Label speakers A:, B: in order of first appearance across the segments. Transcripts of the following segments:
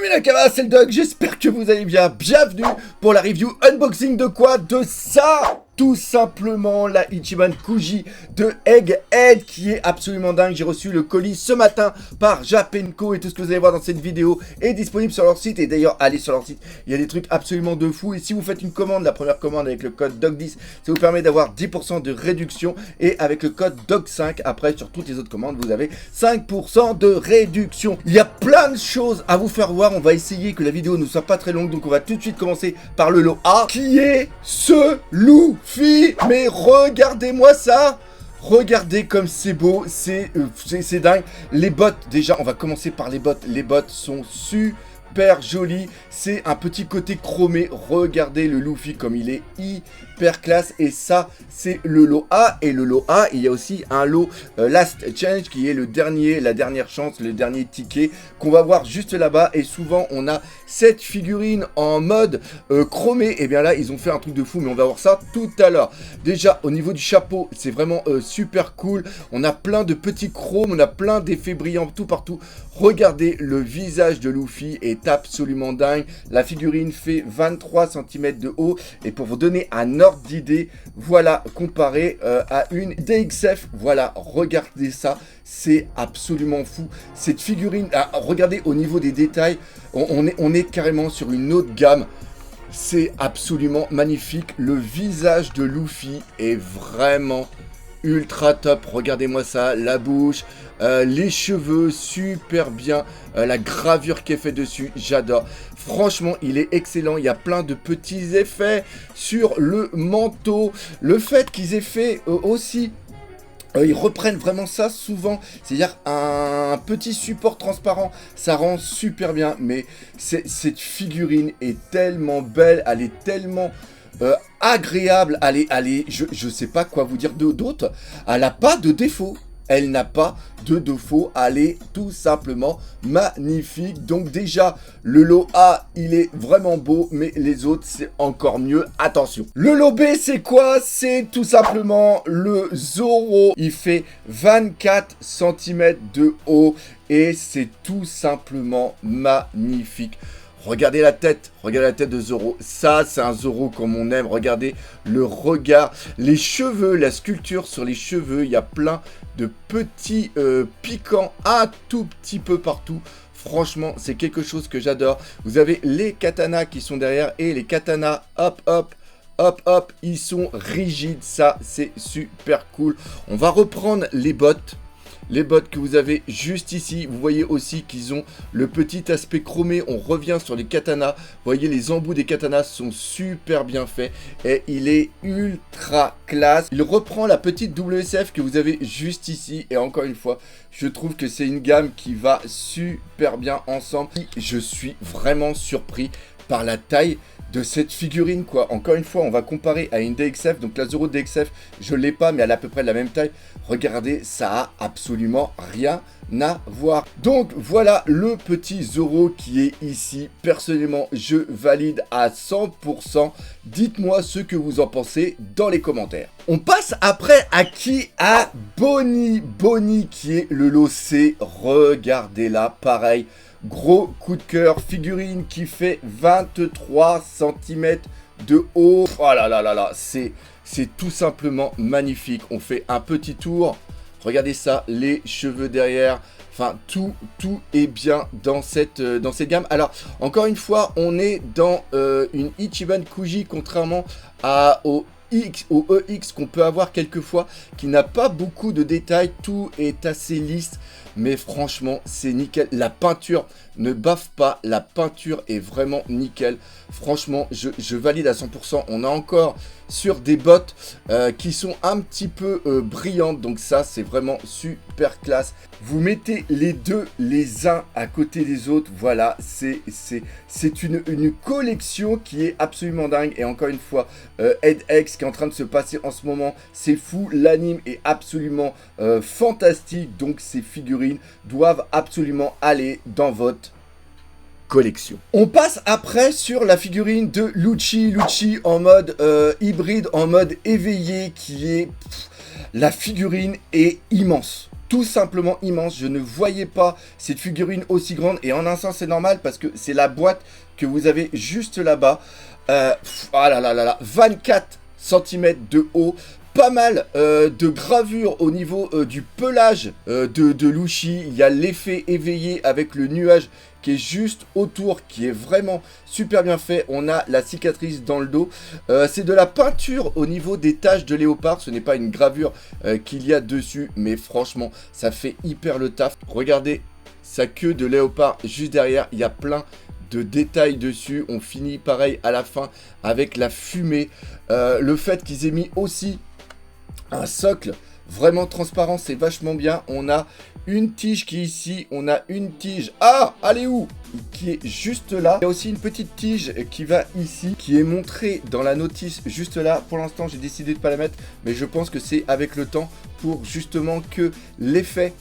A: mes Nakamas, c'est le Doc, j'espère que vous allez bien. Bienvenue pour la review unboxing de quoi? De ça! Tout simplement la Ichiban Kuji de Egghead qui est absolument dingue. J'ai reçu le colis ce matin par Japenko et tout ce que vous allez voir dans cette vidéo est disponible sur leur site. Et d'ailleurs, allez sur leur site, il y a des trucs absolument de fou. Et si vous faites une commande, la première commande avec le code DOG10, ça vous permet d'avoir 10% de réduction. Et avec le code DOG5, après sur toutes les autres commandes, vous avez 5% de réduction. Il y a plein de choses à vous faire voir. On va essayer que la vidéo ne soit pas très longue. Donc on va tout de suite commencer par le lot A qui est ce loup. Mais regardez-moi ça. Regardez comme c'est beau, c'est dingue. Les bottes, déjà, on va commencer par les bottes. Les bottes sont super jolies. C'est un petit côté chromé. Regardez le Luffy comme il est hyper classe. Et ça, c'est le lot A. Et le lot A, il y a aussi un lot Last Change qui est le dernier, la dernière chance, le dernier ticket qu'on va voir juste là-bas. Et souvent, on a cette figurine en mode chromé. Et bien là, ils ont fait un truc de fou, mais on va voir ça tout à l'heure. Déjà, au niveau du chapeau, c'est vraiment super cool. On a plein de petits chromes, on a plein d'effets brillants tout partout. Regardez, le visage de Luffy est absolument dingue. La figurine fait 23 cm de haut. Et pour vous donner un ordre d'idée, voilà, comparé à une DXF. Voilà, regardez ça. C'est absolument fou. Cette figurine, regardez au niveau des détails, on est carrément sur une autre gamme. C'est absolument magnifique. Le visage de Luffy est vraiment ultra top. Regardez-moi ça, la bouche, les cheveux, super bien. La gravure qui est faite dessus, j'adore. Franchement, il est excellent. Il y a plein de petits effets sur le manteau. Le fait qu'ils aient fait aussi... ils reprennent vraiment ça souvent, c'est-à-dire un petit support transparent, ça rend super bien, mais cette figurine est tellement belle, elle est tellement agréable, je sais pas quoi vous dire d'autre, elle n'a pas de défaut. Elle n'a pas de défaut, elle est tout simplement magnifique. Donc déjà, le lot A, il est vraiment beau, mais les autres, c'est encore mieux. Attention. Le lot B, c'est quoi? C'est tout simplement le Zoro. Il fait 24 cm de haut et c'est tout simplement magnifique. Regardez la tête de Zoro. Ça, c'est un Zoro comme on aime. Regardez le regard, les cheveux, la sculpture sur les cheveux. Il y a plein de petits piquants un tout petit peu partout. Franchement, c'est quelque chose que j'adore. Vous avez les katanas qui sont derrière et les katanas, hop, hop. Hop, hop, ils sont rigides. Ça, c'est super cool. On va reprendre les bottes. Les bottes que vous avez juste ici, vous voyez aussi qu'ils ont le petit aspect chromé. On revient sur les katanas. Vous voyez, les embouts des katanas sont super bien faits. Et il est ultra classe. Il reprend la petite WSF que vous avez juste ici. Et encore une fois, je trouve que c'est une gamme qui va super bien ensemble. Je suis vraiment surpris par la taille de cette figurine, quoi. Encore une fois, on va comparer à une DXF. Donc la Zoro DXF, je l'ai pas, mais elle a à peu près la même taille. Regardez, ça a absolument rien à voir. Donc voilà le petit Zoro qui est ici. Personnellement, je valide à 100%. Dites-moi ce que vous en pensez dans les commentaires. On passe après à qui? À Bonnie. Bonnie qui est le lot C. Regardez-la, pareil. Gros coup de cœur, figurine qui fait 23 cm de haut. Oh là là là là, c'est tout simplement magnifique. On fait un petit tour. Regardez ça, les cheveux derrière. Enfin, tout est bien dans cette gamme. Alors, encore une fois, on est dans une Ichiban Kuji, contrairement au EX qu'on peut avoir quelquefois, qui n'a pas beaucoup de détails. Tout est assez lisse. Mais franchement, c'est nickel. La peinture ne baffe pas. La peinture est vraiment nickel. Franchement, je valide à 100%. On a encore sur des bottes qui sont un petit peu brillantes. Donc ça, c'est vraiment super classe. Vous mettez les deux les uns à côté des autres. Voilà, c'est une collection qui est absolument dingue. Et encore une fois, EDX qui est en train de se passer en ce moment, c'est fou. L'anime est absolument fantastique. Donc ces figurines doivent absolument aller dans votre collection. On passe après sur la figurine de Lucci. Lucci en mode hybride, en mode éveillé, qui est... la figurine est immense. tout simplement immense. Je ne voyais pas cette figurine aussi grande. Et en un sens, c'est normal parce que c'est la boîte que vous avez juste là-bas. Ah là là là là, 24 cm de haut. Pas mal de gravures au niveau du pelage de Lushi. Il y a l'effet éveillé avec le nuage qui est juste autour, qui est vraiment super bien fait. On a la cicatrice dans le dos. C'est de la peinture au niveau des taches de léopard. Ce n'est pas une gravure qu'il y a dessus, mais franchement, ça fait hyper le taf. Regardez sa queue de léopard juste derrière. Il y a plein de détails dessus. On finit pareil à la fin avec la fumée. Le fait qu'ils aient mis aussi un socle vraiment transparent, c'est vachement bien. On a une tige qui est ici, on a une tige, ah, elle est où? Qui est juste là. Il y a aussi une petite tige qui va ici, qui est montrée dans la notice juste là. Pour l'instant, j'ai décidé de ne pas la mettre, mais je pense que c'est avec le temps pour justement que l'effet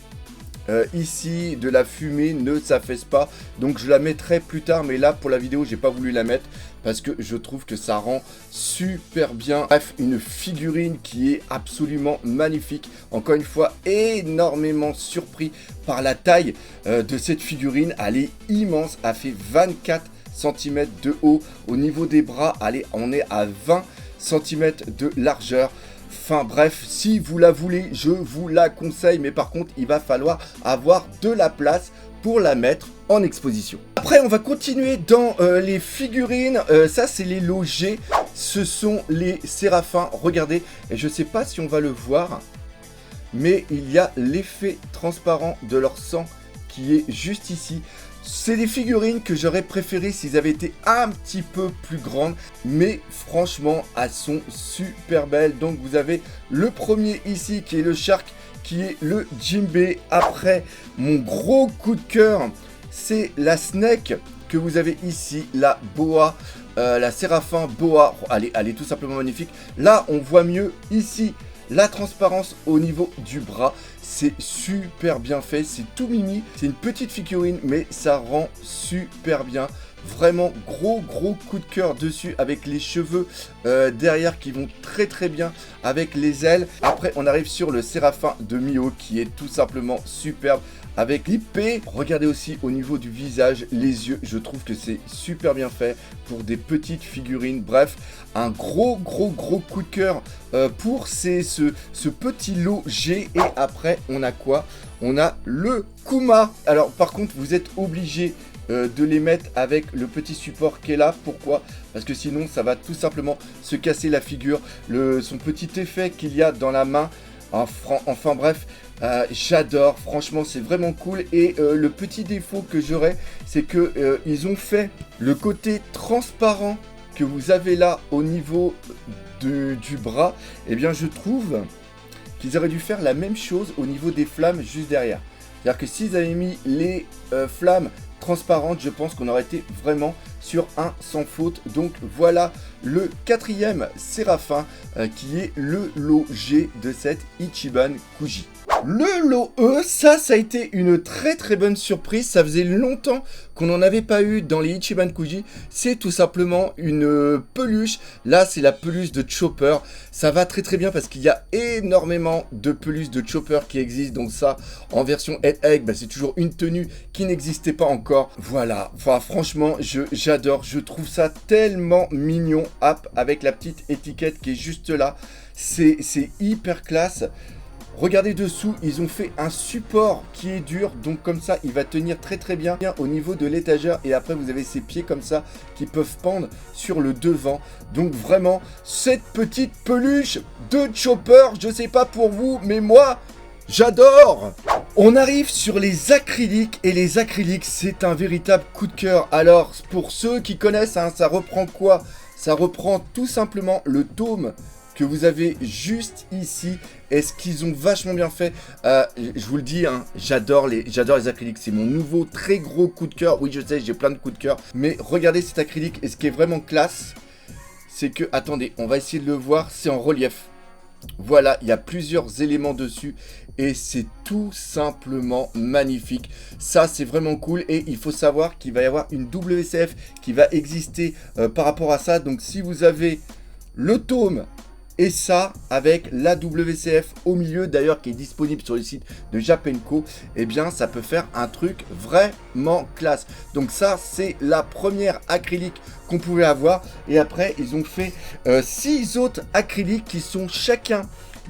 A: ici de la fumée ne s'affaisse pas. Donc je la mettrai plus tard, mais là pour la vidéo j'ai pas voulu la mettre parce que je trouve que ça rend super bien. Bref, une figurine qui est absolument magnifique. Encore une fois, énormément surpris par la taille de cette figurine. Elle est immense, elle fait 24 cm de haut. Au niveau des bras, allez, on est à 20 cm de largeur. Enfin bref, si vous la voulez, je vous la conseille. Mais par contre, il va falloir avoir de la place pour la mettre en exposition. Après, on va continuer dans les figurines. Ça, c'est les lots G. Ce sont les séraphins. Regardez, et je ne sais pas si on va le voir, mais il y a l'effet transparent de leur sang qui est juste ici. C'est des figurines que j'aurais préféré s'ils avaient été un petit peu plus grandes. Mais franchement, elles sont super belles. Donc vous avez le premier ici qui est le Shark, qui est le Jimbei. Après, mon gros coup de cœur, c'est la Snake que vous avez ici, la Boa. La Séraphin Boa. Elle est tout simplement magnifique. Là, on voit mieux ici la transparence au niveau du bras. C'est super bien fait, c'est tout mimi. C'est une petite figurine, mais ça rend super bien. Vraiment gros coup de cœur dessus avec les cheveux derrière qui vont très bien avec les ailes. Après, on arrive sur le Séraphin de Mio qui est tout simplement superbe avec l'épée. Regardez aussi au niveau du visage, les yeux. Je trouve que c'est super bien fait pour des petites figurines. Bref, un gros coup de cœur pour ce petit lot G. Et après, on a quoi? On a le Kuma. Alors, par contre, vous êtes obligé de les mettre avec le petit support qui est là. Pourquoi? Parce que sinon ça va tout simplement se casser la figure. Son petit effet qu'il y a dans la main. Enfin bref, j'adore. Franchement, c'est vraiment cool. Et le petit défaut que j'aurais, c'est que ils ont fait le côté transparent que vous avez là au niveau du bras. Eh bien, je trouve qu'ils auraient dû faire la même chose au niveau des flammes juste derrière. C'est-à-dire que s'ils avaient mis les flammes transparente, je pense qu'on aurait été vraiment sur un sans faute. Donc voilà le quatrième Séraphin qui est le lot G de cette Ichiban Kuji. Le lot E, ça a été une très bonne surprise. Ça faisait longtemps qu'on n'en avait pas eu dans les Ichiban Kuji. C'est tout simplement une peluche. Là, c'est la peluche de Chopper. Ça va très bien parce qu'il y a énormément de peluches de Chopper qui existent. Donc ça, en version Head Egg, c'est toujours une tenue qui n'existait pas encore. Voilà, enfin, franchement, j'adore. Je trouve ça tellement mignon. Hop, avec la petite étiquette qui est juste là. C'est hyper classe. Regardez dessous, ils ont fait un support qui est dur, donc comme ça, il va tenir très bien au niveau de l'étagère. Et après, vous avez ces pieds comme ça qui peuvent pendre sur le devant. Donc vraiment, cette petite peluche de Chopper, je sais pas pour vous, mais moi, j'adore! On arrive sur les acryliques, et les acryliques, c'est un véritable coup de cœur. Alors, pour ceux qui connaissent, ça reprend quoi? Ça reprend tout simplement le tome que vous avez juste ici. Est-ce qu'ils ont vachement bien fait? Je vous le dis, j'adore les acryliques. C'est mon nouveau très gros coup de cœur. Oui, je sais, j'ai plein de coups de cœur. Mais regardez cet acrylique. Et ce qui est vraiment classe, c'est que, attendez, on va essayer de le voir. C'est en relief. Voilà, il y a plusieurs éléments dessus. Et c'est tout simplement magnifique. Ça, c'est vraiment cool. Et il faut savoir qu'il va y avoir une WCF qui va exister par rapport à ça. Donc, si vous avez le tome Et ça, avec la WCF au milieu, d'ailleurs, qui est disponible sur le site de Japenko, eh bien, ça peut faire un truc vraiment classe. Donc ça, c'est la première acrylique qu'on pouvait avoir. Et après, ils ont fait 6 autres acryliques qui sont chacun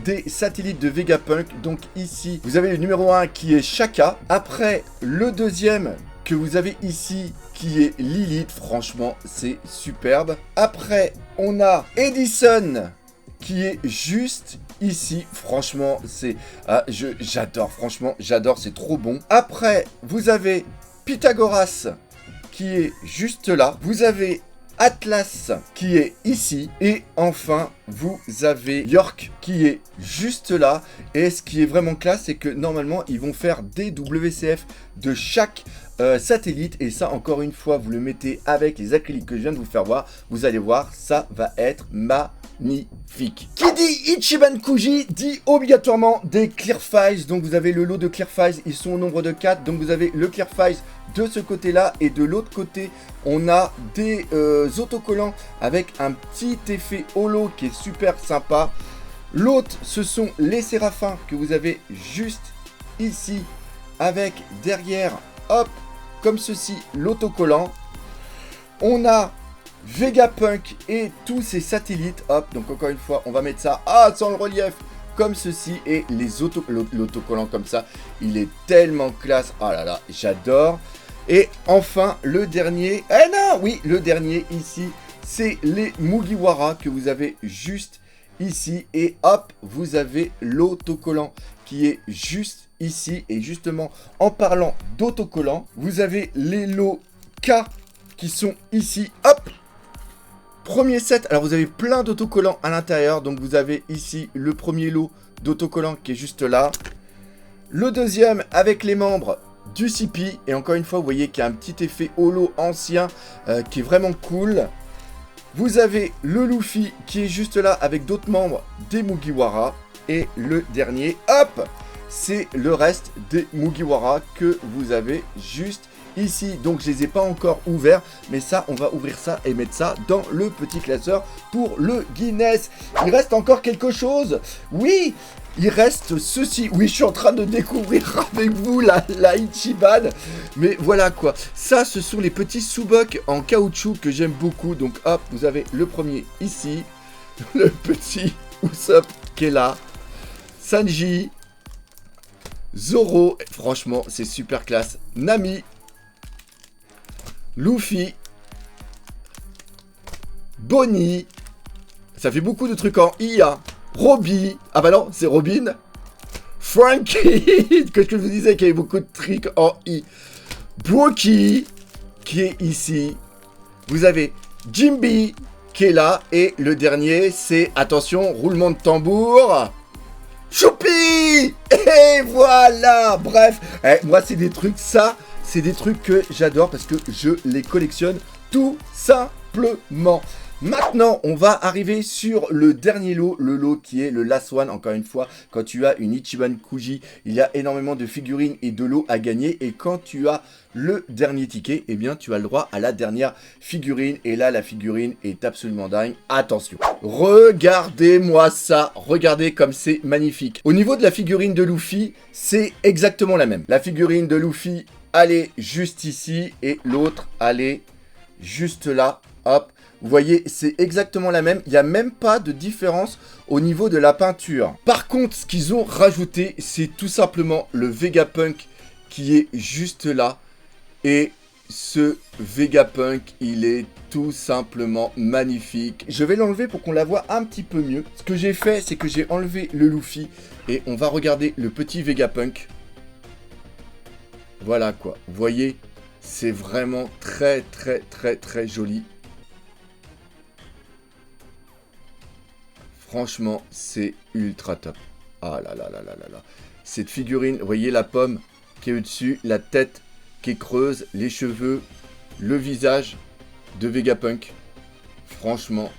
A: des satellites de Vegapunk. Donc ici, vous avez le numéro 1 qui est Shaka. Après, le deuxième que vous avez ici, qui est Lilith. Franchement, c'est superbe. Après, on a Edison, qui est juste ici. Franchement, c'est... j'adore, franchement, j'adore, c'est trop bon. Après, vous avez Pythagoras, qui est juste là. Vous avez Atlas, qui est ici. Et enfin, vous avez York, qui est juste là. Et ce qui est vraiment classe, c'est que normalement, ils vont faire des WCF de chaque satellite. Et ça, encore une fois, vous le mettez avec les acryliques que je viens de vous faire voir. Vous allez voir, ça va être magnifique. Qui dit Ichiban Kuji dit obligatoirement des Clear Files. Donc vous avez le lot de Clear Files, ils sont au nombre de 4. Donc vous avez le Clear Files de ce côté-là. Et de l'autre côté, on a des autocollants avec un petit effet holo qui est super sympa. L'autre, ce sont les Séraphins que vous avez juste ici. Avec derrière, hop, comme ceci, l'autocollant. On a Vegapunk et tous ses satellites. Hop, donc encore une fois, on va mettre ça sans le relief, comme ceci. Et l'autocollant comme ça, il est tellement classe. Ah là là, j'adore. Et enfin, le dernier. Le dernier ici, c'est les Mugiwara que vous avez juste ici. Et hop, vous avez l'autocollant qui est juste ici. Et justement, en parlant d'autocollant, vous avez les lots K qui sont ici. Hop! Premier set, alors vous avez plein d'autocollants à l'intérieur. Donc vous avez ici le premier lot d'autocollants qui est juste là. Le deuxième avec les membres du CP. Et encore une fois, vous voyez qu'il y a un petit effet holo ancien qui est vraiment cool. Vous avez le Luffy qui est juste là avec d'autres membres des Mugiwara. Et le dernier, hop, c'est le reste des Mugiwara que vous avez juste ici. Donc je les ai pas encore ouverts, mais ça, on va ouvrir ça et mettre ça dans le petit classeur pour le Guinness. Il reste encore quelque chose. Oui, il reste ceci. Oui, je suis en train de découvrir avec vous la Ichiban. Mais voilà quoi. Ça, ce sont les petits Subok en caoutchouc que j'aime beaucoup. Donc hop, vous avez le premier ici. Le petit Usopp qui est là. Sanji. Zoro. Franchement, c'est super classe. Nami. Luffy. Bonnie. Ça fait beaucoup de trucs en IA. Robbie. Ah bah non, c'est Robin. Frankie. Que je vous disais qu'il y avait beaucoup de trucs en I. Brookie. Qui est ici. Vous avez Jimby. Qui est là. Et le dernier, c'est, attention, roulement de tambour. Choupi. Et voilà. Bref. Moi, c'est des trucs, ça... C'est des trucs que j'adore parce que je les collectionne tout simplement. Maintenant, on va arriver sur le dernier lot, le lot qui est le last one. Encore une fois, quand tu as une Ichiban Kuji, il y a énormément de figurines et de lots à gagner. Et quand tu as le dernier ticket, eh bien, tu as le droit à la dernière figurine. Et là, la figurine est absolument dingue. Attention, regardez-moi ça. Regardez comme c'est magnifique. Au niveau de la figurine de Luffy, c'est exactement la même. La figurine de Luffy, elle est juste ici et l'autre, elle est juste là. Hop, vous voyez, c'est exactement la même. Il n'y a même pas de différence au niveau de la peinture. Par contre, ce qu'ils ont rajouté, c'est tout simplement le Vegapunk qui est juste là. Et ce Vegapunk, il est tout simplement magnifique. Je vais l'enlever pour qu'on la voit un petit peu mieux. Ce que j'ai fait, c'est que j'ai enlevé le Luffy et on va regarder le petit Vegapunk. Voilà quoi, vous voyez, c'est vraiment très joli. Franchement, c'est ultra top. Ah là là là là là là. Cette figurine, vous voyez la pomme qui est au-dessus, la tête qui est creuse, les cheveux, le visage de Vegapunk. Franchement,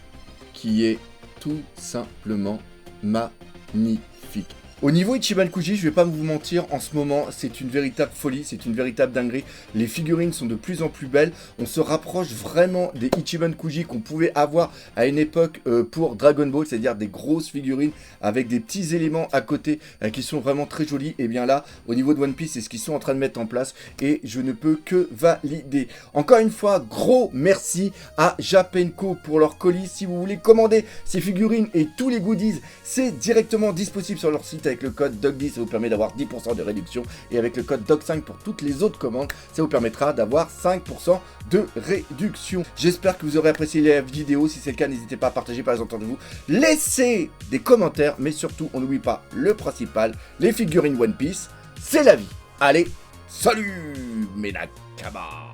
A: qui est tout simplement magnifique. Au niveau Ichiban Kuji, je vais pas vous mentir, en ce moment, c'est une véritable folie, c'est une véritable dinguerie. Les figurines sont de plus en plus belles. On se rapproche vraiment des Ichiban Kuji qu'on pouvait avoir à une époque pour Dragon Ball, c'est-à-dire des grosses figurines avec des petits éléments à côté qui sont vraiment très jolis. Et bien là, au niveau de One Piece, c'est ce qu'ils sont en train de mettre en place et je ne peux que valider. Encore une fois, gros merci à Japenko pour leur colis. Si vous voulez commander ces figurines et tous les goodies, c'est directement disponible sur leur site avec le code DOG10, ça vous permet d'avoir 10% de réduction et avec le code DOG5 pour toutes les autres commandes, ça vous permettra d'avoir 5% de réduction. J'espère que vous aurez apprécié la vidéo, si c'est le cas, n'hésitez pas à partager par les autour de vous, laissez des commentaires, mais surtout, on n'oublie pas le principal, les figurines One Piece, c'est la vie. Allez, salut mes Nakamas.